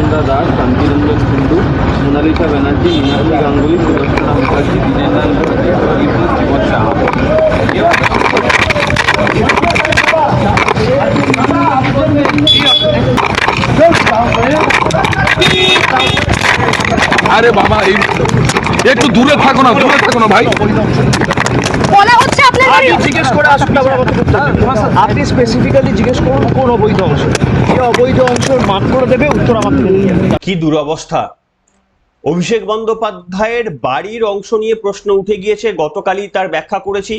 Sunanda Das, Shantiranjan Kundu, Mona Lisa Banerjee, Meenakshi Ganguly, সুদর্শনা মুখার্জি, দিনেশলাল মুখার্জি, শ্রীমৎ সাহা। আরে বাবা, একটু দূরে থাকো না, দূরে থাকো না ভাই। বলা হচ্ছে আপনার বাড়ি জিজ্ঞেস করে আসুন, আপনি স্পেসিফিক্যালি জিজ্ঞেস করুন কোন অবৈধ অংশ, এই অবৈধ অংশের মাপ করে দেবে, উত্তর আমার থেকে নিয়ে যাবে। কি দুরবস্থা! অভিষেক বন্দ্যোপাধ্যায়ের বাড়ির অংশ নিয়ে প্রশ্ন উঠে গিয়েছে, গতকালই তার ব্যাখ্যা করেছি।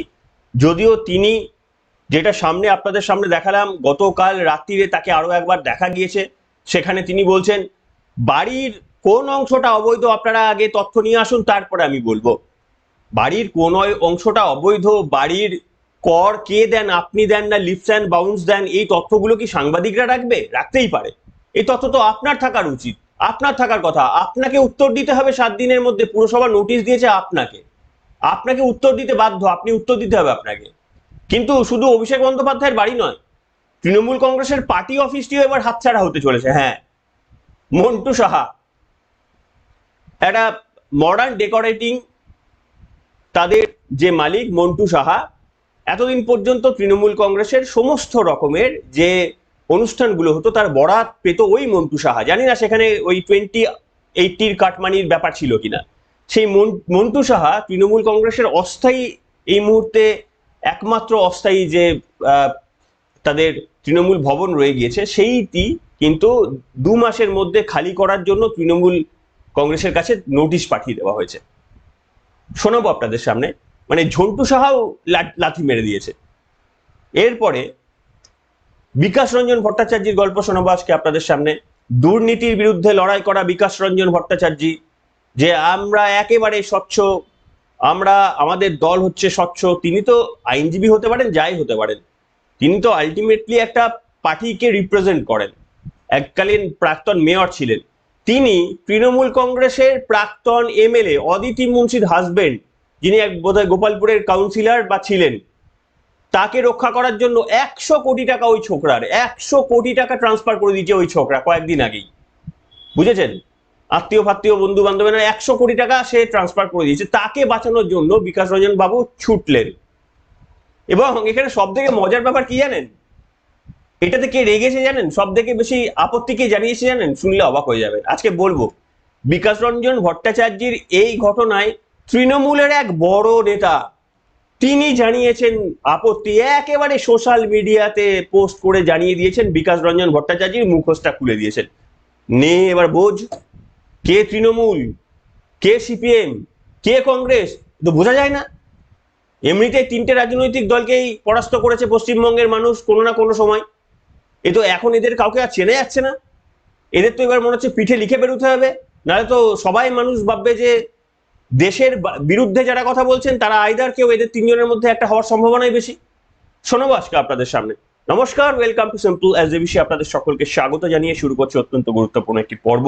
যদিও তিনি, যেটা সামনে আপনাদের সামনে দেখালাম, গতকাল রাত্রিরে তাকে আরো একবার দেখা গিয়েছে, সেখানে তিনি বলছেন বাড়ির কোন অংশটা অবৈধ আপনারা আগে তথ্য নিয়ে আসুন, তারপরে আমি বলবো। বাড়ির কোন অংশটা অবৈধ, বাড়ির কর কে দেন, আপনি দেন না লিফটস অ্যান্ড বাউন্স দেন, এই তথ্যগুলো কি সাংবাদিকরা রাখবে? রাখতেই পারে। এই তথ্য তো আপনার থাকার উচিত, আপনার থাকার কথা। আপনাকে উত্তর দিতে হবে 7 দিনের মধ্যে। পুরসভা নোটিশ দিয়েছে আপনাকে, আপনাকে উত্তর দিতে বাধ্য, আপনি উত্তর দিতে হবে আপনাকে। কিন্তু শুধু অভিষেক বন্দ্যোপাধ্যায়ের বাড়ি নয়, তৃণমূল কংগ্রেসের পার্টি অফিসটিও এবার হাতছাড়া হতে চলেছে। হ্যাঁ, মন্টু সাহা, একটা মডার্ন ডেকোরেটিং, তাদের যে মালিক মন্টু সাহা, এতদিন পর্যন্ত তৃণমূল কংগ্রেসের সমস্ত রকমের যে অনুষ্ঠানগুলো হতো তার বরাত পেত ওই মন্টু সাহা। জানি না সেখানে ওই 2080 কাটমানির ব্যাপার ছিল কিনা। সেই মন্টু সাহা তৃণমূল কংগ্রেসের অস্থায়ী, এই মুহূর্তে একমাত্র অস্থায়ী যে তাদের তৃণমূল ভবন রয়ে গিয়েছে, সেইটি কিন্তু 2 মাসের মধ্যে খালি করার জন্য তৃণমূল কংগ্রেসের কাছে নোটিশ পাঠিয়ে দেওয়া হয়েছে। শোনাবো আপনাদের সামনে, মানে ঝন্টু সাহাও লাথি মেরে দিয়েছে। এরপরে বিকাশ রঞ্জন ভট্টাচার্যের গল্প শোনাবো আজকে আপনাদের সামনে। দুর্নীতির বিরুদ্ধে লড়াই করা বিকাশ রঞ্জন ভট্টাচার্য, যে আমরা একেবারে স্বচ্ছ, আমরা, আমাদের দল হচ্ছে স্বচ্ছ। তিনি তো আইনজীবী হতে পারেন, যাই হতে পারেন, তিনি তো আলটিমেটলি একটা পার্টিকে রিপ্রেজেন্ট করেন। এককালীন প্রাক্তন মেয়র ছিলেন তিনি। তৃণমূল কংগ্রেসের প্রাক্তন এমএলএ অদিতি মুন্সির হাজবেন্ড, যিনি এক বোধহয় গোপালপুরের কাউন্সিলর বা ছিলেন, তাকে রক্ষা করার জন্য 100 কোটি টাকা ওই ছোকরার, 100 কোটি টাকা ট্রান্সফার করে দিয়েছে ওই ছোকরা কয়েকদিন আগেই। বুঝেছেন? আত্মীয় ফাত্মীয় বন্ধু বান্ধবেরা 100 কোটি টাকা সে ট্রান্সফার করে দিয়েছে। তাকে বাঁচানোর জন্য বিকাশ রঞ্জন বাবু ছুটলেন। এবং এখানে সব থেকে মজার ব্যাপার কি জানেন? এটাতে কে রেগেছে জানেন? সব থেকে বেশি আপত্তি কে জানিয়েছে জানেন? শুনলে অবাক হয়ে যাবেন। আজকে বলবো বিকাশ রঞ্জন ভট্টাচার্যের এই ঘটনায় তৃণমূলের এক বড় নেতা তিনি জানিয়েছেন আপত্তি, একেবারে সোশ্যাল মিডিয়াতে পোস্ট করে জানিয়ে দিয়েছেন। বিকাশ রঞ্জন ভট্টাচার্যের মুখোশটা খুলে দিয়েছেন। নে এবার বোঝ, কে তৃণমূল, কে সিপিএম, কে কংগ্রেস, তো বোঝা যায় না। এমনিতে 3টে রাজনৈতিক দলকেই পরাস্ত করেছে পশ্চিমবঙ্গের মানুষ কোনো না কোনো সময়। এ তো এখন এদের কাউকে আর চেনা যাচ্ছে না। এদের তো এবার মনে হচ্ছে পিঠে লিখে বেরোতে হবে, নাহলে তো সবাই মানুষ ভাববে যে দেশের বিরুদ্ধে যারা কথা বলছেন তারা আইদার কেউ এদের 3 জনের মধ্যে একটা হওয়ার সম্ভাবনাই বেশি। শোনাবো আজকে আপনাদের সামনে। নমস্কার, welcome to simple as a বিষয়। আপনাদের সকলকে স্বাগত জানিয়ে শুরু করছি অত্যন্ত গুরুত্বপূর্ণ একটি পর্ব।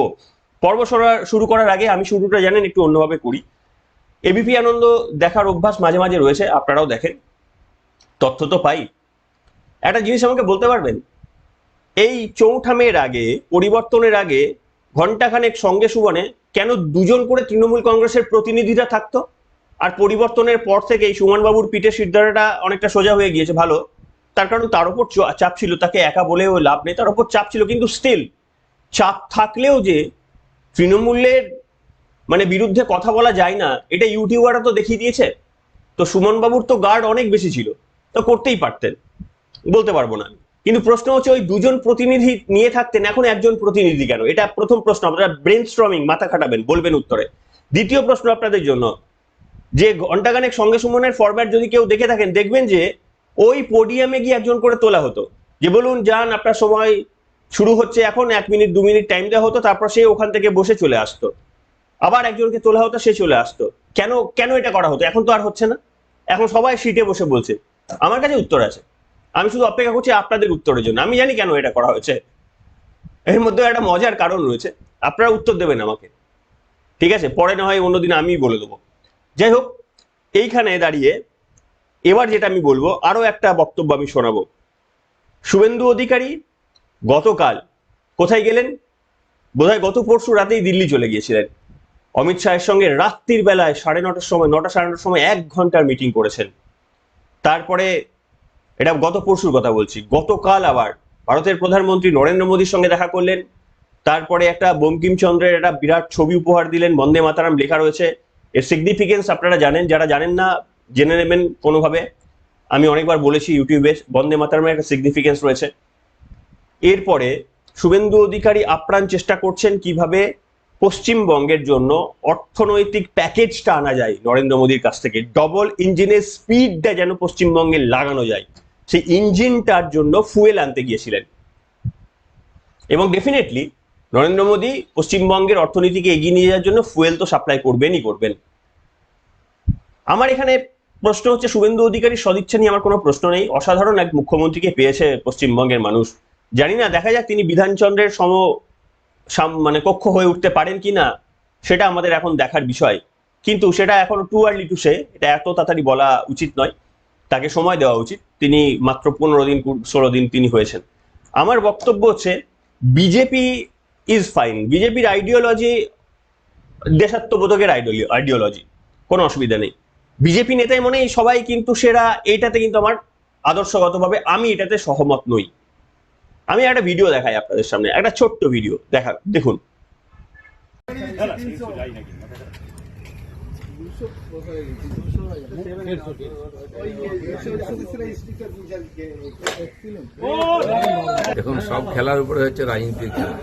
শুরু করার আগে আমি শুরুটা জানেন একটু অন্যভাবে করি। এবিপি আনন্দ দেখার অভ্যাস মাঝে মাঝে রয়েছে, আপনারাও দেখেন, তথ্য তো পাই। একটা জিনিস আমাকে বলতে পারবেন, এই 4 মের আগে, পরিবর্তনের আগে ঘন্টাখানেক সঙ্গে সুবনে কেন 2জন করে তৃণমূল কংগ্রেসের প্রতিনিধিরা থাকতো? আর পরিবর্তনের পর থেকে এই সুমন বাবুর পিঠে সিদ্ধারাটা অনেকটা সোজা হয়ে গিয়েছে। ভালো, তার কারণ তার উপর চাপ ছিল, তাকে একা বলেও লাভ নেই, তার উপর চাপ ছিল। কিন্তু স্টিল চাপ থাকলেও যে তৃণমূলের মানে বিরুদ্ধে কথা বলা যায় না, এটা ইউটিউবাররা তো দেখিয়ে দিয়েছে। তো সুমন বাবুর তো গার্ড অনেক বেশি ছিল, তো করতেই পারতেন, বলতে পারবো না। কিন্তু প্রশ্ন হচ্ছে ওই 2জন প্রতিনিধি নিয়ে থাকতেন, এখন 1জন প্রতিনিধি কেন? এটা প্রথম প্রশ্ন। আপনারা ব্রেন স্ট্রমিং, মাথা খাটাবেন, বলবেন উত্তরে। দ্বিতীয় প্রশ্ন আপনাদের জন্য, যে ঘন্টাখানেক সঙ্গে সুমনের ফরম্যাট যদি কেউ দেখে থাকেন, দেখবেন যে ওই পোডিয়ামে গিয়ে 1জন করে তোলা হতো, যে বলুন যান আপনার সময় শুরু হচ্ছে এখন, 1 মিনিট 2 মিনিট টাইম দেওয়া হতো, তারপর সে ওখান থেকে বসে চলে আসতো। আবার 1জনকে তোলা হতো, সে চলে আসতো। কেন কেন এটা করা হতো? এখন তো আর হচ্ছে না, এখন সবাই সিটে বসে বলছে। আমার কাছে উত্তর আছে, আমি শুধু অপেক্ষা করছি আপনাদের উত্তরের জন্য। আমি জানি কেন এটা করা হয়েছে, এর মধ্যে একটা মজার কারণ রয়েছে, আপনারা উত্তর দেবেন আমাকে, ঠিক আছে? পরে না হয় অন্যদিন আমি বলে দেবো। যাই হোক, এইখানে দাঁড়িয়ে এবার যেটা আমি বলবো, আরো একটা বক্তব্য আমি শোনাবো। শুভেন্দু অধিকারী গতকাল কোথায় গেলেন? বোধহয় গত পরশু রাতেই দিল্লি চলে গিয়েছিলেন। অমিত শাহের সঙ্গে রাত্রির বেলায় 9:30 সময় 9টা 9:30 সময় 1 ঘন্টার মিটিং করেছেন। তারপরে, এটা গত পরশুর কথা বলছি, গতকাল আবার ভারতের প্রধানমন্ত্রী নরেন্দ্র মোদীর সঙ্গে দেখা করলেন। তারপরে একটা বঙ্কিমচন্দ্রের একটা বিরাট ছবি উপহার দিলেন, বন্দে মাতারাম লেখা রয়েছে। এর সিগনিফিকেন্স আপনারা জানেন, যারা জানেন না জেনে নেবেন কোনোভাবে। আমি অনেকবার বলেছি ইউটিউবে, বন্দে মাতারামের একটা সিগনিফিকেন্স রয়েছে। এরপরে শুভেন্দু অধিকারী আপ্রাণ চেষ্টা করছেন কিভাবে পশ্চিমবঙ্গের জন্য অর্থনৈতিক প্যাকেজটা আনা যায় নরেন্দ্র মোদীর কাছ থেকে, ডবল ইঞ্জিনের স্পিডটা যেন পশ্চিমবঙ্গে লাগানো যায়, সেই ইঞ্জিনটার জন্য ফুয়েল আনতে গিয়েছিলেন। এবং ডেফিনেটলি নরেন্দ্র মোদী পশ্চিমবঙ্গের অর্থনীতিকে এগিয়ে নিয়ে যাওয়ার জন্য ফুয়েল তো সাপ্লাই করবেনই করবেন। আমার এখানে প্রশ্ন হচ্ছে, শুভেন্দু অধিকারীর সদিচ্ছা নিয়ে আমার কোনো প্রশ্ন নেই। অসাধারণ এক মুখ্যমন্ত্রীকে পেয়েছে পশ্চিমবঙ্গের মানুষ। জানি না, দেখা যাক তিনি বিধানচন্দ্রের মানে কক্ষ হয়ে উঠতে পারেন কিনা, সেটা আমাদের এখন দেখার বিষয়। কিন্তু সেটা এখন টু আর্লি টু সে, এটা এত তাড়াতাড়ি বলা উচিত নয়, তাকে সময় দেওয়া উচিত। তিনি মাত্র 15 দিন 16 দিন তিনি হয়েছেন। আমার বক্তব্য হচ্ছে, বিজেপি ইজ ফাইন। বিজেপির আইডিওলজি দেশাত্মবোধকের আইডিওলজি, কোনো অসুবিধা নেই। বিজেপি নেতাই মনে সবাই কিন্তু সেরা, এইটাতে কিন্তু আমার আদর্শগতভাবে আমি এটাতে সহমত নই। আমি একটা ভিডিও দেখাই আপনাদের সামনে, একটা ছোট্ট ভিডিও দেখুন। এখন সব খেলার উপরে হচ্ছে রাজনীতির খেলা।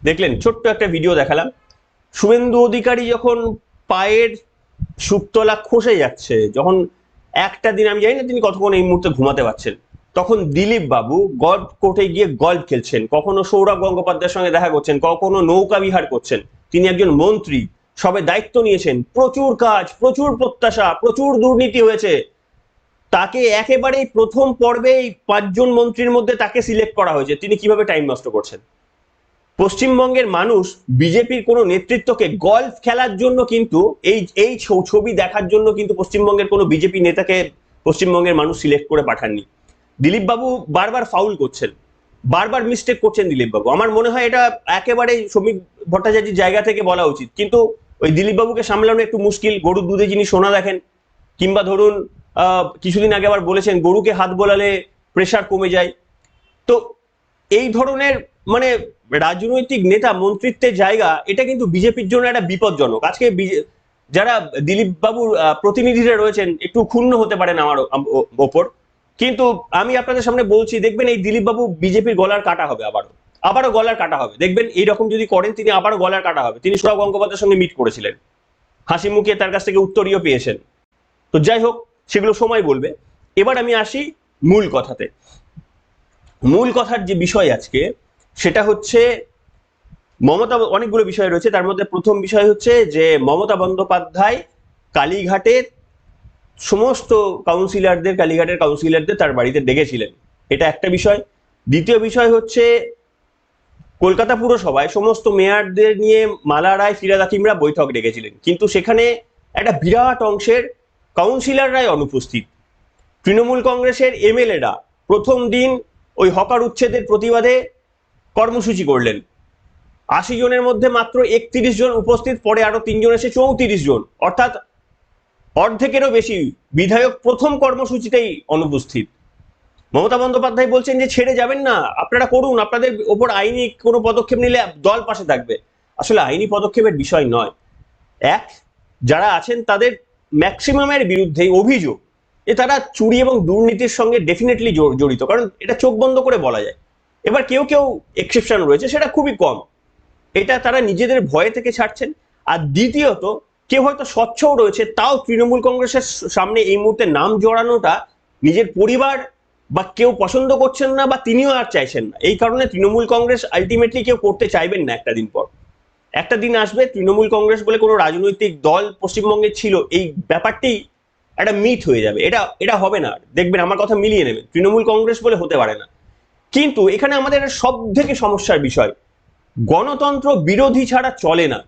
দেখলেন, ছোট্ট একটা ভিডিও দেখালাম। শুভেন্দু অধিকারী যখন পায়ের সুপতলা খসে যাচ্ছে, যখন একটা দিন, আমি জানি না তিনি কতক্ষণ এই মুহূর্তে ঘুমাতে পারছেন, তখন দিলীপ বাবু গল্ফ কোর্টে গিয়ে গল্ফ খেলছেন, কখনো সৌরভ গঙ্গোপাধ্যায়ের সঙ্গে দেখা করছেন, কখনো নৌকা বিহার করছেন। তিনি একজন মন্ত্রী, সবে দায়িত্ব নিয়েছেন, প্রচুর কাজ, প্রচুর প্রত্যাশা, প্রচুর দুর্নীতি হয়েছে। তাকে একেবারেই প্রথম পর্বেই 5 জন মন্ত্রীর মধ্যে তাকে সিলেক্ট করা হয়েছে। তিনি কিভাবে টাইম নষ্ট করছেন? পশ্চিমবঙ্গের মানুষ বিজেপির কোনো নেতৃত্বকে গল্ফ খেলার জন্য কিন্তু, এই ছবি দেখার জন্য কিন্তু পশ্চিমবঙ্গের কোনো বিজেপি নেতাকে পশ্চিমবঙ্গের মানুষ সিলেক্ট করে পাঠাননি। দিলীপ বাবু বারবার ফাউল করছেন, বারবার মিস্টেক করছেন দিলীপ বাবু। আমার মনে হয় এটা একেবারে শ্রমিক ভট্টাচার্যের জায়গা থেকে বলা উচিত, কিন্তু ওই দিলীপ বাবুকে সামলানো একটু মুশকিল। গরুর দুধে যিনি সোনা দেখেন, কিংবা ধরুন কিছুদিন আগে আবার বলেছেন গরুকে হাত বোলালে প্রেশার কমে যায়। তো এই ধরনের মানে রাজনৈতিক নেতা মন্ত্রিত্বের জায়গা, এটা কিন্তু বিজেপির জন্য একটা বিপজ্জনক। আজকে যারা দিলীপ বাবুর প্রতিনিধিরা রয়েছেন একটু ক্ষুণ্ণ হতে পারেন আমার ওপর, কিন্তু আমি আপনাদের সামনে বলছি, দেখবেন এই দিলীপ বাবু বিজেপির গলার কাটা হবে, আবারও গলার কাটা হবে। দেখবেন এইরকম যদি করেন, তিনি আবারও গলার কাটা হবে। তিনি সৌরভ গঙ্গোপাধ্যায়ের সঙ্গে মিট করেছিলেন, হাসি মুখে তার কাছ থেকে উত্তরীয় পেয়েছেন। তো যাই হোক, সেগুলো সময় বলবে। এবার আমি আসি মূল কথাতে। মূল কথার যে বিষয় আজকে, সেটা হচ্ছে মমতা, অনেকগুলো বিষয় রয়েছে, তার মধ্যে প্রথম বিষয় হচ্ছে যে মমতা বন্দ্যোপাধ্যায় কালীঘাটের সমস্ত কালীঘাটের কাউন্সিলরদের তার বাড়িতে ডেকেছিলেন, এটা একটা বিষয়। দ্বিতীয় বিষয় হচ্ছে কলকাতা পুরসভায় সমস্ত মেয়রদের নিয়ে মালা রায়, ফিরহাদ হাকিমরা বৈঠক ডেকেছিলেন, কিন্তু সেখানে একটা বিরাট অংশের কাউন্সিলররাই অনুপস্থিত। তৃণমূল কংগ্রেসের এমএলএরা প্রথম দিন ওই হকার উচ্ছেদের প্রতিবাদে কর্মসূচি করলেন। 80 জনের মধ্যে মাত্র 31 জন উপস্থিত, পরে আরো 3 জন এসে 34 জন, অর্থাৎ অর্ধেকেরও বেশি বিধায়ক প্রথম কর্মসূচিতেই অনুপস্থিত। মমতা বন্দ্যোপাধ্যায় বলছেন যে ছেড়ে যাবেন না, আপনারা করুন, আপনাদের ওপর আইনি কোনো পদক্ষেপ নিলে দল পাশে থাকবে। আসলে আইনি পদক্ষেপের বিষয় নয়। যারা আছেন তাদের ম্যাক্সিমামের বিরুদ্ধে অভিযোগ যে তারা চুরি এবং দুর্নীতির সঙ্গে ডেফিনেটলি জড়িত, কারণ এটা চোখ বন্ধ করে বলা যায়। এবার কেউ কেউ এক্সেপশন রয়েছে, সেটা খুবই কম, এটা তারা নিজেদের ভয়ে থেকে ছাড়ছেন। আর দ্বিতীয়ত, কেউ হয়তো স্বচ্ছও রয়েছে, তাও তৃণমূল কংগ্রেসের সামনে এই মুহূর্তে নাম জড়ানোটা নিজের পরিবার বা কেউ পছন্দ করছেন না, বা তিনিও আর চাইছেন না। এই কারণে তৃণমূল কংগ্রেস আলটিমেটলি কেউ করতে চাইবেন না। একটা দিন পর একটা দিন আসবে, তৃণমূল কংগ্রেস বলে কোনো রাজনৈতিক দল পশ্চিমবঙ্গে ছিল, এই ব্যাপারটি একটা মিথ হয়ে যাবে। এটা হবে না, দেখবেন, আমার কথা মিলিয়ে নেবেন, তৃণমূল কংগ্রেস বলে হতে পারে না। কিন্তু এখানে আমাদের সব থেকে সমস্যার বিষয়, গণতন্ত্র বিরোধী ছাড়া চলে না।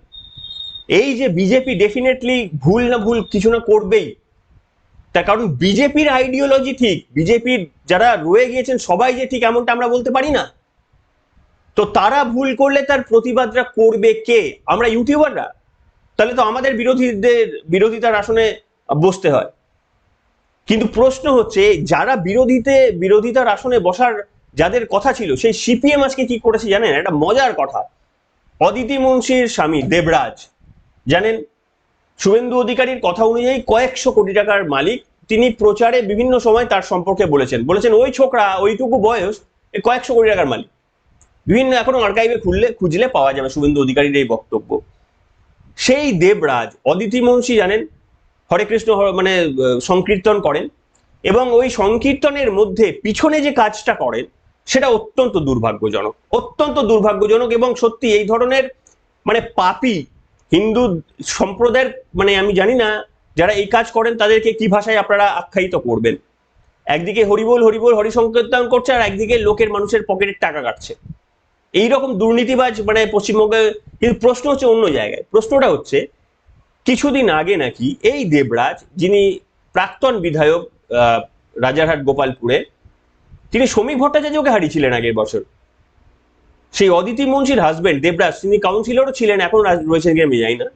এই যে বিজেপি ডেফিনেটলি ভুল না ভুল কিছু না করবেই, তার কারণ বিজেপির আইডিওলজি ঠিক, বিজেপির যারা রয়ে গিয়েছেন সবাই যে ঠিক এমনটা আমরা বলতে পারি না। তো তারা ভুল করলে তার প্রতিবাদটা করবে কে? আমরা ইউটিউবাররা? তাহলে তো আমাদের বিরোধিতার আসনে বসতে হয়। কিন্তু প্রশ্ন হচ্ছে যারা বিরোধিতার আসনে বসার যাদের কথা ছিল, সেই সিপিএম আজকে কি করেছে জানেন? একটা মজার কথা, অদিতি মুন্সির স্বামী দেবরাজ, জানেন শুভেন্দু অধিকারীর কথা অনুযায়ী কয়েকশো কোটি টাকার মালিক। তিনি প্রচারে বিভিন্ন সময় তার সম্পর্কে বলেছেন ওই ছোকরা, ওইটুকু বয়স, কয়েকশো কোটি টাকার মালিক। বিভিন্ন এখনো আর্কাইভে খুঁজলে পাওয়া যাবে শুভেন্দু অধিকারীর এই বক্তব্য। সেই দেবরাজ অদিতি মুন্সি জানেন হরে কৃষ্ণ মানে সংকীর্তন করেন, এবং ওই সংকীর্তনের মধ্যে পিছনে যে কাজটা করেন সেটা অত্যন্ত দুর্ভাগ্যজনক। এবং সত্যি এই ধরনের মানে পাপী হিন্দু সম্প্রদায়ের, মানে আমি জানি না যারা এই কাজ করেন তাদেরকে কি ভাষায় আপনারা আখ্যায়িত করবেন। একদিকে হরিবোল হরিবোল হরি সংকীর্তন করছে, আর একদিকে লোকের মানুষের পকেটের টাকা কাটছে। এইরকম দুর্নীতিবাজ মানে পশ্চিমবঙ্গে। কিন্তু প্রশ্ন হচ্ছে অন্য জায়গায়। প্রশ্নটা হচ্ছে কিছুদিন আগে নাকি এই দেবরাজ, যিনি প্রাক্তন বিধায়ক রাজারহাট গোপালপুরে, তিনি শ্রমিক ভট্টাচার্যকে হারিয়েছিলেন আগের বছর। সেই অদিতি মুন্সির হাজবেন্ড দেবরাজ, তিনি কাউন্সিলরও ছিলেন, এখন রয়েছেন কি আমি জানি না।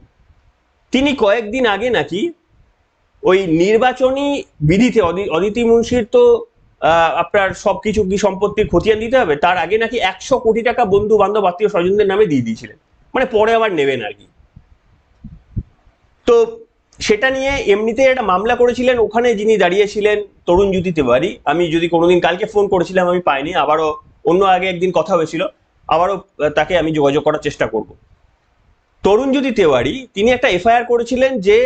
তিনি কয়েকদিন আগে নাকি ওই নির্বাচনী বিধিতে অদিতি মুন্সির তো আপনার সবকিছু কি সম্পত্তির খতিয়ান দিতে হবে, তার আগে নাকি 100 কোটি টাকা বন্ধু বান্ধব আত্মীয় স্বজনদের নামে দিয়ে দিয়েছিলেন, মানে পরে আবার নেবেন আর কি। তো সেটা নিয়ে এমনিতে একটা মামলা করেছিলেন ওখানে যিনি দাঁড়িয়েছিলেন তরুণজ্যোতি তেওয়ারি। আমি যদি কোনোদিন কালকে ফোন করেছিলাম, আমি পাইনি, আবারও অন্য আগে একদিন কথা হয়েছিল, আবারও তাকে আমি যোগাযোগ করার চেষ্টা করব। তরুণজ্যোতি তেওয়ারি তিনি একটা এফআইআর করেছিলেন যে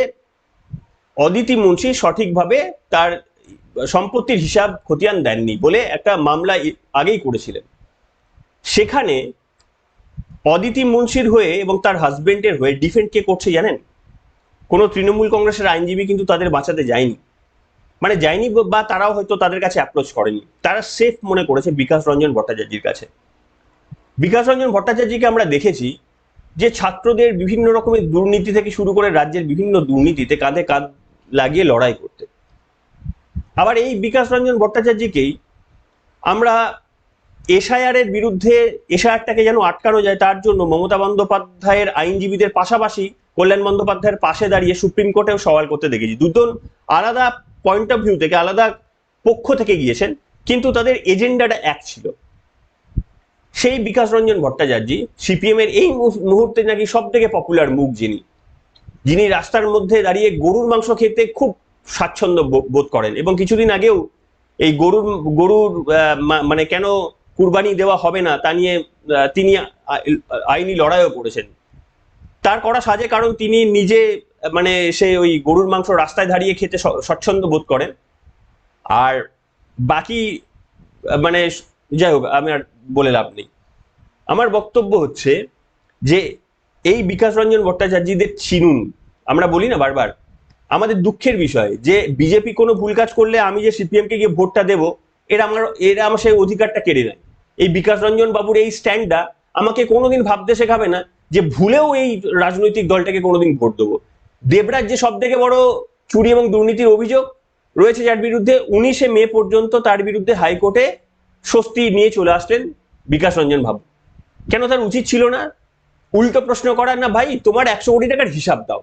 অদিতি মুন্সি সঠিকভাবে তার সম্পত্তির হিসাব খতিয়ান দেননি বলে একটা মামলা আগেই করেছিলেন। সেখানে অদিতি মুন্সির হয়ে এবং তার হাজবেন্ডের হয়ে ডিফেন্ড কে করছে জানেন? কোনো তৃণমূল কংগ্রেসের আইনজীবী কিন্তু তাদের বাঁচাতে যায়নি, মানে যায়নি বা তারাও হয়তো তাদের কাছে অ্যাপ্রোচ করেনি। তারা সেফ মনে করেছে বিকাশ রঞ্জন ভট্টাচার্যের কাছে। বিকাশ রঞ্জন ভট্টাচার্যকে আমরা দেখেছি যে ছাত্রদের বিভিন্ন রকমের দুর্নীতি থেকে শুরু করে রাজ্যের বিভিন্ন দুর্নীতিতে কাঁধে কাঁধ লাগিয়ে লড়াই করতে। আবার এই বিকাশ রঞ্জন ভট্টাচার্যকেই আমরা এসআইআর এর বিরুদ্ধে, এসআইআরটাকে যেন আটকানো যায় তার জন্য মমতা বন্দ্যোপাধ্যায়ের আইনজীবীদের পাশাপাশি কল্যাণ বন্দ্যোপাধ্যায়ের পাশে দাঁড়িয়ে সুপ্রিম কোর্টেও সওয়াল করতে দেখেছি। দুজন আলাদা পয়েন্ট অফ ভিউ থেকে, আলাদা পক্ষ থেকে গিয়েছেন, কিন্তু তাদের এজেন্ডাটা এক ছিল। সেই বিকাশ রঞ্জন ভট্টাচার্য সিপিএম এর এই মুহূর্তে নাকি সব থেকে পপুলার মুখ, যিনি রাস্তার মধ্যে দাঁড়িয়ে গরুর মাংস খেতে খুব স্বাচ্ছন্দ্য বোধ করেন, এবং কিছুদিন আগেও এই গরুর মানে কেন কুরবানি দেওয়া হবে না তা নিয়ে তিনি আইনি লড়াইও করেছেন। তার করা সাজে, কারণ তিনি নিজে মানে সে ওই গরুর মাংস রাস্তায় দাঁড়িয়ে খেতে স্বচ্ছন্দ বোধ করেন। আর বাকি মানে যাই হোক, আমি আর বলে লাভ নেই। আমার বক্তব্য হচ্ছে যে এই বিকাশ রঞ্জন ভট্টাচার্যদের চিনুন। আমরা বলি না বারবার, আমাদের দুঃখের বিষয় যে বিজেপি কোনো ভুল কাজ করলে আমি যে সিপিএম কে গিয়ে ভোটটা দেবো, এরা আমার সেই অধিকারটা কেড়ে নেয়। এই বিকাশ রঞ্জন বাবুর এই স্ট্যান্ডটা আমাকে কোনোদিন ভাবতে শেখাবে না যে ভুলেও এই রাজনৈতিক দলটাকে কোনোদিন ভোট দেবো। দেবরাজ যে সব থেকে বড় চুরি এবং দুর্নীতির অভিযোগ রয়েছে যার বিরুদ্ধে, 19শে মে পর্যন্ত তার বিরুদ্ধে হাইকোর্টে স্বস্তি নিয়ে চলে আসলেন বিকাশ রঞ্জন বাবু। কেন তার উচিত ছিল না উল্টো প্রশ্ন করার? না ভাই, তোমার 100 কোটি টাকার হিসাব দাও,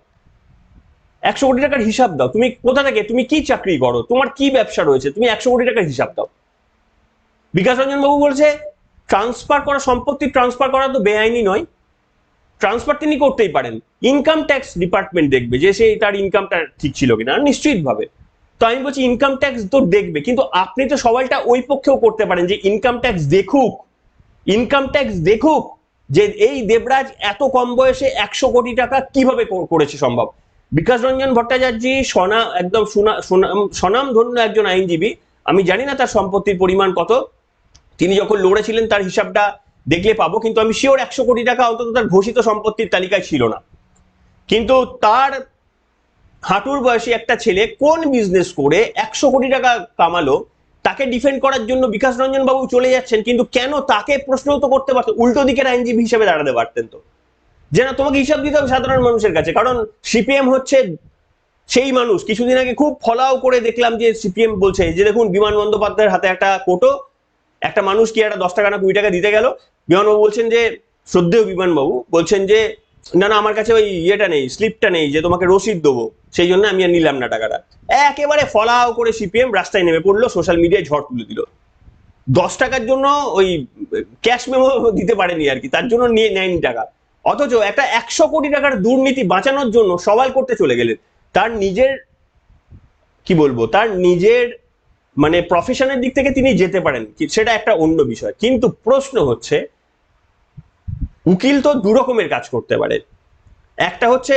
100 কোটি টাকার হিসাব দাও। তুমি কোথা থেকে, তুমি কি চাকরি করো, তোমার কি ব্যবসা রয়েছে, তুমি 100 কোটি টাকার হিসাব দাও। বিকাশ রঞ্জন বাবু বলছে ট্রান্সফার করা, সম্পত্তি ট্রান্সফার করা তো বেআইনি নয়, ট্রান্সফার তিনি করতেই পারেন, ইনকাম ট্যাক্স ডিপার্টমেন্ট দেখবে যে সে তার ইনকামটা ঠিক ছিল কিনা, নিশ্চিতভাবে। তো আমি বলছি ইনকাম ট্যাক্স তো দেখবে, কিন্তু আপনি তো সবাইটা ওই পক্ষেও করতে পারেন যে ইনকাম ট্যাক্স দেখুক যে এই দেবরাজ এত কম বয়সে 100 কোটি টাকা কিভাবে করেছে সম্ভব। বিকাশ রঞ্জন ভট্টাচার্য একদম স্বনামধন্য একজন আইনজীবী। আমি জানি না তার সম্পত্তির পরিমাণ কত, তিনি যখন লড়েছিলেন তার হিসাবটা দেখলে পাবো, কিন্তু আমি শিওর 100 কোটি টাকা অন্তত তার ঘোষিত সম্পত্তির তালিকায় ছিল না। কিন্তু তার হাঁটুর বয়সী একটা ছেলে কোন বিজনেস করে 100 কোটি টাকা কামালো, তাকে ডিফেন্ড করার জন্য বিকাশ রঞ্জন বাবু চলে যাচ্ছেন। কিন্তু কেন তাকে প্রশ্ন তো করতে পারতেন, উল্টো দিকের আইনজীবী হিসেবে দাঁড়াতে পারতেন তো, যে না তোমাকে হিসাব দিতে হবে সাধারণ মানুষের কাছে। কারণ সিপিএম হচ্ছে সেই মানুষ, কিছুদিন আগে খুব ফলাও করে দেখলাম যে সিপিএম বলছে যে দেখুন বিমান বন্দ্যোপাধ্যায়ের হাতে একটা কোটো, একটা মানুষ কি একটা 10 টাকা না 20 টাকা দিতে গেল, বিমানবাবু বলছেন যে, শ্রদ্ধেয় বিমানবাবু বলছেন যে না না আমার কাছে ওই ইয়েটা নেই, স্লিপটা নেই যে তোমাকে রসিদ দেবো, সেই জন্য আমি আর নিলাম না টাকাটা। একেবারে ফলাও করে সিপিএম রাস্তায় নেমে পড়লো, সোশ্যাল মিডিয়ায় ঝড় তুলে দিল। 10 টাকার জন্য ওই ক্যাশ মেমো দিতে পারেনি আর কি, তার জন্য নিয়ে নেয়নি টাকা। অথচ একটা 100 কোটি টাকার দুর্নীতি বাঁচানোর জন্য সওয়াল করতে চলে গেলেন। তার নিজের কি বলবো, তার নিজের মানে প্রফেশনের দিক থেকে তিনি যেতে পারেন, সেটা একটা অন্য বিষয়। কিন্তু প্রশ্ন হচ্ছে, উকিল তো দু রকমের কাজ করতে পারে। একটা হচ্ছে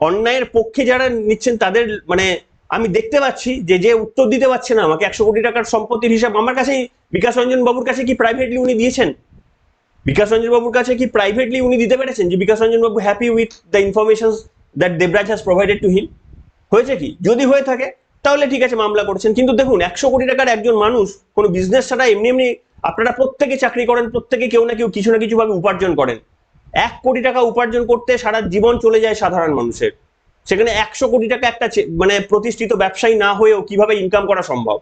অন্যায়ের পক্ষে যারা নিচ্ছেন তাদের, মানে আমি দেখতে পাচ্ছি যে যে উত্তর দিতে পারছে না আমাকে 100 কোটি টাকার সম্পত্তির হিসাব আমার কাছেই, বিকাশ রঞ্জন বাবুর কাছে কি প্রাইভেটলি উনি দিয়েছেন? বিকাশ রঞ্জন বাবুর কাছে কি প্রাইভেটলি উনি দিতে পেরেছেন যে Bikash Ranjan babu happy with the information that Debraj has provided to him? হয়েছে কি? যদি হয়ে থাকে তাহলে ঠিক আছে, মামলা করেছেন। কিন্তু দেখুন, 100 কোটি টাকার একজন মানুষ কোনো বিজনেস ছাড়া এমনি এমনি, আপনারা প্রত্যেকে চাকরি করেন, প্রত্যেকে কেউ না কেউ কিছু না কিছু ভাবে উপার্জন করেন। 1 কোটি টাকা উপার্জন করতে সারা জীবন চলে যায় সাধারণ মানুষের, সেখানে 100 কোটি টাকা একটা মানে প্রতিষ্ঠিত ব্যবসায়ী না হয়েও কিভাবে ইনকাম করা সম্ভব?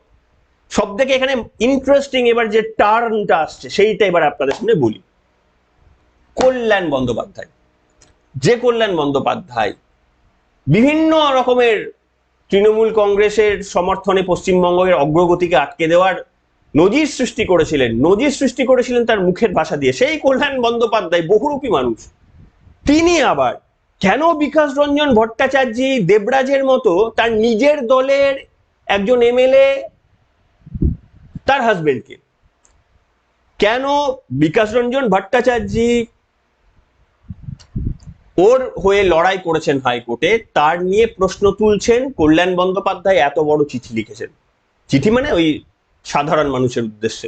সব থেকে এখানে ইন্টারেস্টিং এবার যে টার্নটা আসছে সেইটা এবার আপনাদের সামনে বলি। কল্যাণ বন্দ্যোপাধ্যায়, যে কল্যাণ বন্দ্যোপাধ্যায় বিভিন্ন রকমের তৃণমূল কংগ্রেসের সমর্থনে পশ্চিমবঙ্গের অগ্রগতিকে আটকে দেওয়ার নজির সৃষ্টি করেছিলেন তার মুখের ভাষা দিয়ে, সেই কল্যাণ বন্দ্যোপাধ্যায় বহুরূপী মানুষ, তিনি আবার কেন বিকাশ রঞ্জন ভট্টাচার্য দেবরাজের মতো তার নিজের দলের একজন এমএলএ, তার হাজবেন্ডকে কেন বিকাশ রঞ্জন ভট্টাচার্য ওর হয়ে লড়াই করেছেন হাইকোর্টে, তার নিয়ে প্রশ্ন তুলছেন কল্যাণ বন্দ্যোপাধ্যায় এত বড় চিঠি লিখেছেন। চিঠি মানে ওই সাধারণ মানুষের উদ্দেশ্যে।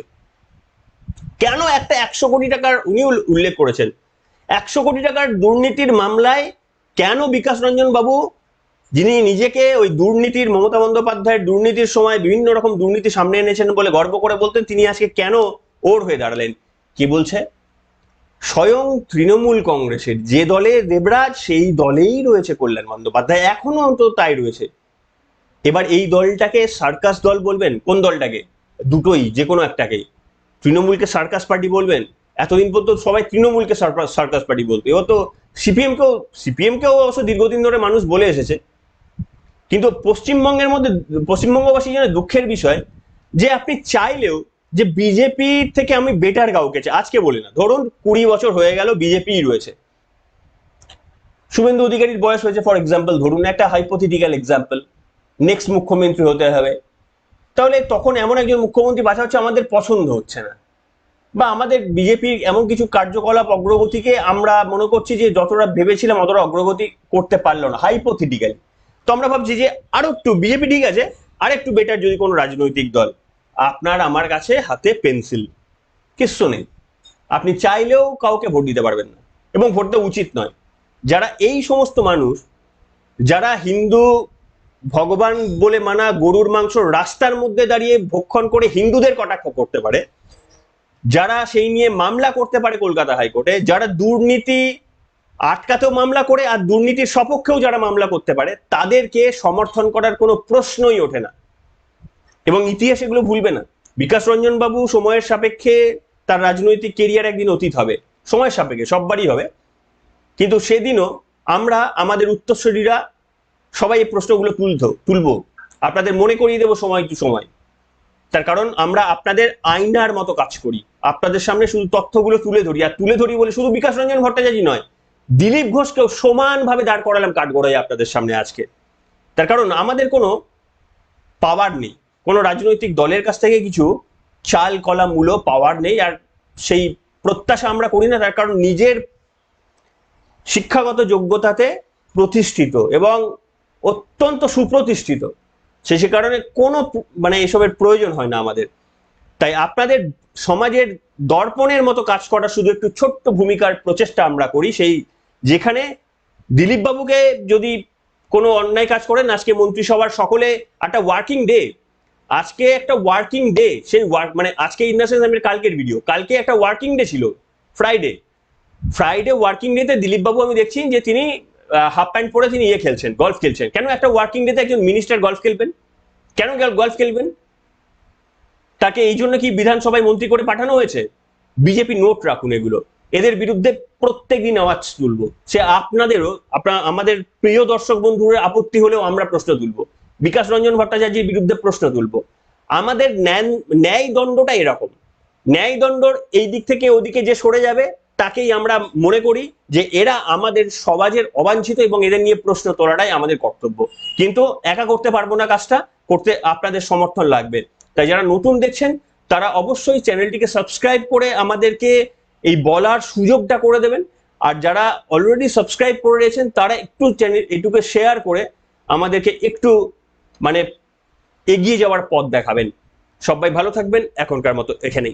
কেন একটা 100 কোটি টাকার উনি উল্লেখ করেছেন, 100 কোটি টাকার দুর্নীতির মামলায় কেন বিকাশ রঞ্জন বাবু, যিনি নিজেকে ওই দুর্নীতির, মমতা বন্দ্যোপাধ্যায়ের দুর্নীতির সময় বিভিন্ন রকম দুর্নীতি সামনে এনেছেন বলে গর্ব করে বলতেন, তিনি আজকে কেন ওর হয়ে দাঁড়ালেন? কি বলছে? স্বয়ং তৃণমূল কংগ্রেসের যে দলে দেবরাজ, সেই দলেই রয়েছে কল্যাণ বন্দ্যোপাধ্যায়, এখনো অন্তত তাই রয়েছে। এবার এই দলটাকে সার্কাস দল বলবেন? কোন দলটাকে? দুটোই, যে কোনো একটাকেই। তৃণমূলকে সার্কাস পার্টি বলবেন? এতদিন পর্যন্ত সবাই তৃণমূলকে সার্কাস পার্টি বলতো, এবার তো সিপিএমকেও অবশ্য দীর্ঘদিন ধরে মানুষ বলে এসেছে। কিন্তু পশ্চিমবঙ্গের মধ্যে, পশ্চিমবঙ্গবাসী জন্য দুঃখের বিষয় যে আপনি চাইলেও যে বিজেপি থেকে আমি বেটার কাউকে চাই, আজকে বলি না, ধরুন 20 বছর হয়ে গেল বিজেপি রয়েছে, শুভেন্দু অধিকারীর বয়স হয়েছে ফর এক্সাম্পল, ধরুন একটা হাইপোথেটিক্যাল এক্সাম্পল, নেক্সট মুখ্যমন্ত্রী হতে হবে, তাহলে তখন এমন একজন মুখ্যমন্ত্রী বাছা হচ্ছে আমাদের পছন্দ হচ্ছে না, বা আমাদের বিজেপির এমন কিছু কার্যকলাপ অগ্রগতিকে আমরা মনে করছি যে যতটা ভেবেছিলাম অতটা অগ্রগতি করতে পারলো না, হাইপোথেটিক্যালি। তো আমরা ভাবছি যে আরো একটু বিজেপি ঠিক আছে, আর একটু বেটার যদি কোনো রাজনৈতিক দল, আপনার আমার কাছে হাতে পেন্সিল, কিচ্ছু নেই, আপনি চাইলেও কাউকে ভোট দিতে পারবেন না, এবং ভোট দেওয়া উচিত নয়। যারা এই সমস্ত মানুষ, যারা হিন্দু ভগবান বলে মানা গরুর মাংস রাস্তার মধ্যে দাঁড়িয়ে ভক্ষণ করে হিন্দুদের কটাক্ষ করতে পারে, যারা সেই নিয়ে মামলা করতে পারে কলকাতা হাইকোর্টে, যারা দুর্নীতি আটকাতেও মামলা করে আর দুর্নীতির সপক্ষেও যারা মামলা করতে পারে, তাদেরকে সমর্থন করার কোনো প্রশ্নই ওঠে না, এবং ইতিহাস এগুলো ভুলবে না। বিকাশ রঞ্জন বাবু সময়ের সাপেক্ষে তার রাজনৈতিক কেরিয়ার একদিন অতীত হবে, সময়ের সাপেক্ষে সববারই হবে, কিন্তু সেদিনও আমরা আমাদের উত্তরসূরিরা সবাই এই প্রশ্নগুলো তুলবো, আপনাদের মনে করিয়ে দেবো সময় টু সময়। তার কারণ আমরা আপনাদের আয়নার মতো কাজ করি, আপনাদের সামনে শুধু তথ্যগুলো তুলে ধরি, আর তুলে ধরি বলে শুধু বিকাশ রঞ্জন ভট্টাচার্য নয়, দিলীপ ঘোষকেও সমানভাবে দাঁড় করালাম কাঠগড়ায় আপনাদের সামনে আজকে। তার কারণ আমাদের কোনো পাওয়ার নেই, কোনো রাজনৈতিক দলের কাছ থেকে কিছু চাল কলা মূল্য পাওয়ার নেই, আর সেই প্রত্যাশা আমরা করি না। তার কারণ নিজের শিক্ষাগত যোগ্যতাতে প্রতিষ্ঠিত এবং অত্যন্ত সুপ্রতিষ্ঠিত, সে কারণে কোনো মানে এসবের প্রয়োজন হয় না আমাদের। তাই আপনাদের সমাজের দর্পণের মতো কাজ করা শুধু একটু ছোট্ট ভূমিকার প্রচেষ্টা আমরা করি, সেই যেখানে দিলীপ বাবুকে যদি কোনো অন্যায় কাজ করেন, আজকে মন্ত্রিসভার সকলে একটা ওয়ার্কিং ডে, আজকে একটা ওয়ার্কিং ডে, সেই মানে আজকে ইন দ্য সেন্স আমি কালকের ভিডিও, কালকে একটা ওয়ার্কিং ডে ছিল, ফ্রাইডে ওয়ার্কিং ডেতে দিলীপ বাবু আমি দেখছি যে তিনি হাফ প্যান্ট পরে তিনি খেলছেন, গলফ খেলছেন। কেন একটা ওয়ার্কিং ডেতে একজন মিনিস্টার গলফ খেলবেন? কেন গলফ খেলবেন? তাকে এই জন্য কি বিধানসভায় মন্ত্রী করে পাঠানো হয়েছে? বিজেপি নোট রাখুন, এগুলো এদের বিরুদ্ধে প্রত্যেকদিন আওয়াজ তুলবো। সে আপনাদেরও আমাদের প্রিয় দর্শক বন্ধুদের আপত্তি হলেও আমরা প্রশ্ন তুলবো, বিকাশ রঞ্জন ভট্টাচার্যের বিরুদ্ধে প্রশ্ন তুলবো। আমাদের ন্যায় দণ্ডটা এরকম, ন্যায় দণ্ডর এই দিক থেকে ওদিকে যে সরে যাবে তাকেই আমরা মনে করি যে এরা আমাদের সমাজের অবাঞ্ছিত এবং এদের নিয়ে প্রশ্ন তোলাটাই আমাদের কর্তব্য। কিন্তু একা করতে পারবো না কাজটা, করতে আপনাদের সমর্থন লাগবে। তাই যারা নতুন দেখছেন তারা অবশ্যই চ্যানেলটিকে সাবস্ক্রাইব করে আমাদেরকে এই বলার সুযোগটা করে দেবেন। আর যারা অলরেডি সাবস্ক্রাইব করে রয়েছেন তারা একটু চ্যানেল এটুকু শেয়ার করে আমাদেরকে একটু মানে এগিয়ে যাওয়ার পথ দেখাবেন। সবাই ভালো থাকবেন, এখনকার মতো এখানেই।